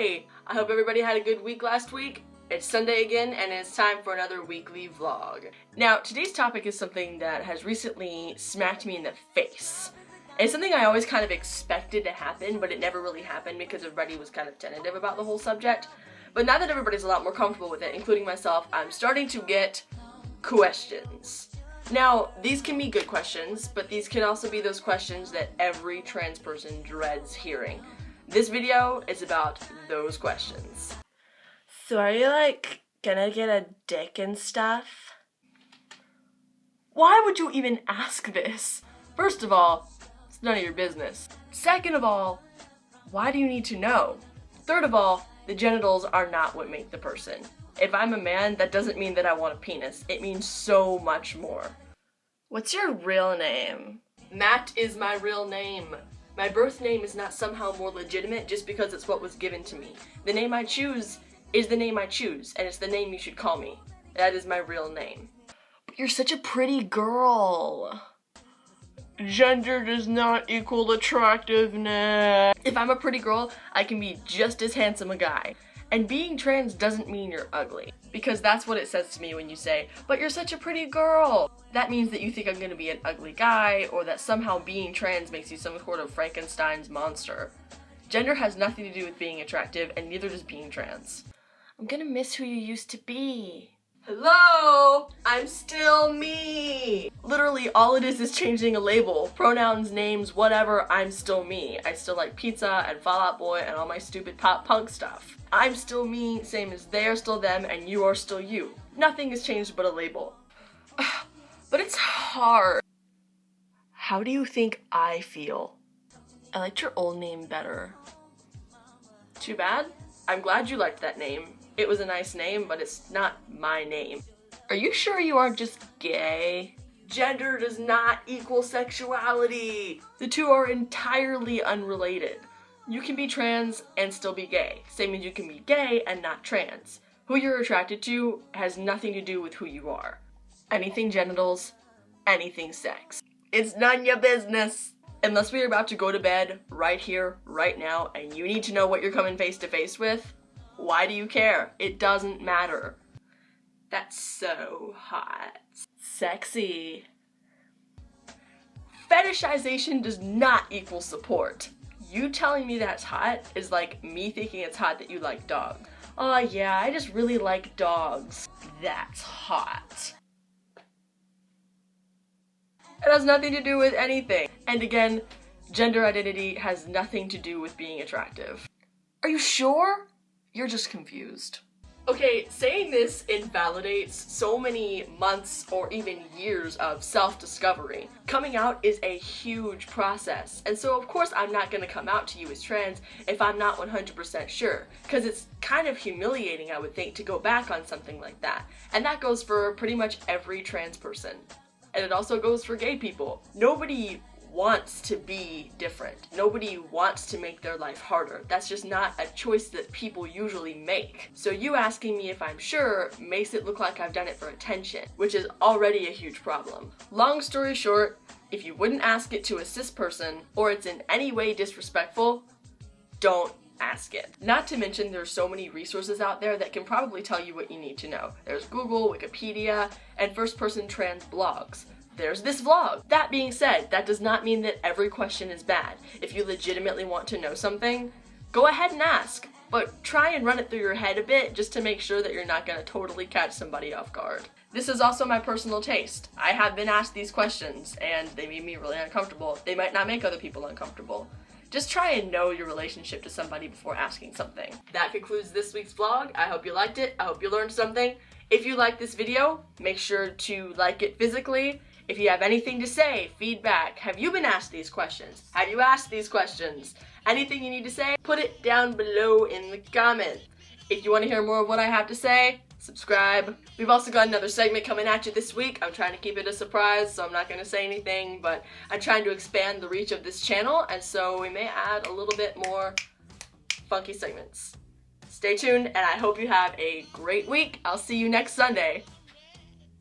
Hey! I hope everybody had a good week last week. It's Sunday again, and it's time for another weekly vlog. Now, today's topic is something that has recently smacked me in the face. It's something I always kind of expected to happen, but it never really happened because everybody was kind of tentative about the whole subject. But now that everybody's a lot more comfortable with it, including myself, I'm starting to get questions. Now, these can be good questions, but these can also be those questions that every trans person dreads hearing. This video is about those questions. So are you like gonna get a dick and stuff? Why would you even ask this? First of all, it's none of your business. Second of all, why do you need to know? Third of all, the genitals are not what make the person. If I'm a man, that doesn't mean that I want a penis. It means so much more. What's your real name? Matt is my real name. My birth name is not somehow more legitimate just because it's what was given to me. The name I choose is the name I choose, and it's the name you should call me. That is my real name. But you're such a pretty girl. Gender does not equal attractiveness. If I'm a pretty girl, I can be just as handsome a guy. And being trans doesn't mean you're ugly. Because that's what it says to me when you say, but you're such a pretty girl. That means that you think I'm gonna be an ugly guy, or that somehow being trans makes you some sort of Frankenstein's monster. Gender has nothing to do with being attractive, and neither does being trans. I'm gonna miss who you used to be. Hello! I'm still me! Literally, all it is changing a label. Pronouns, names, whatever, I'm still me. I still like pizza and Fall Out Boy and all my stupid pop punk stuff. I'm still me, same as they are still them, and you are still you. Nothing has changed but a label. But it's hard. How do you think I feel? I liked your old name better. Too bad? I'm glad you liked that name. It was a nice name, but it's not my name. Are you sure you aren't just gay? Gender does not equal sexuality. The two are entirely unrelated. You can be trans and still be gay. Same as you can be gay and not trans. Who you're attracted to has nothing to do with who you are. Anything genitals, anything sex. It's none your business. Unless we are about to go to bed right here, right now, and you need to know what you're coming face to face with, why do you care? It doesn't matter. That's so hot. Sexy. Fetishization does not equal support. You telling me that's hot is like me thinking it's hot that you like dogs. Oh yeah, I just really like dogs. That's hot. It has nothing to do with anything. And again, gender identity has nothing to do with being attractive. Are you sure? You're just confused. Okay, saying this invalidates so many months or even years of self-discovery. Coming out is a huge process, and so of course I'm not gonna come out to you as trans if I'm not 100% sure, because it's kind of humiliating, I would think, to go back on something like that. And that goes for pretty much every trans person. And it also goes for gay people. Nobody wants to be different. Nobody wants to make their life harder. That's just not a choice that people usually make. So you asking me if I'm sure makes it look like I've done it for attention, which is already a huge problem. Long story short, if you wouldn't ask it to a cis person, or it's in any way disrespectful, don't ask it. Not to mention there's so many resources out there that can probably tell you what you need to know. There's Google, Wikipedia, and first-person trans blogs. There's this vlog. That being said, that does not mean that every question is bad. If you legitimately want to know something, go ahead and ask, but try and run it through your head a bit just to make sure that you're not gonna totally catch somebody off guard. This is also my personal taste. I have been asked these questions and they made me really uncomfortable. They might not make other people uncomfortable. Just try and know your relationship to somebody before asking something. That concludes this week's vlog. I hope you liked it. I hope you learned something. If you liked this video, make sure to like it physically. If you have anything to say, feedback, have you been asked these questions? Have you asked these questions? Anything you need to say, put it down below in the comments. If you want to hear more of what I have to say, subscribe. We've also got another segment coming at you this week. I'm trying to keep it a surprise, so I'm not going to say anything, but I'm trying to expand the reach of this channel, and so we may add a little bit more funky segments. Stay tuned, and I hope you have a great week. I'll see you next Sunday.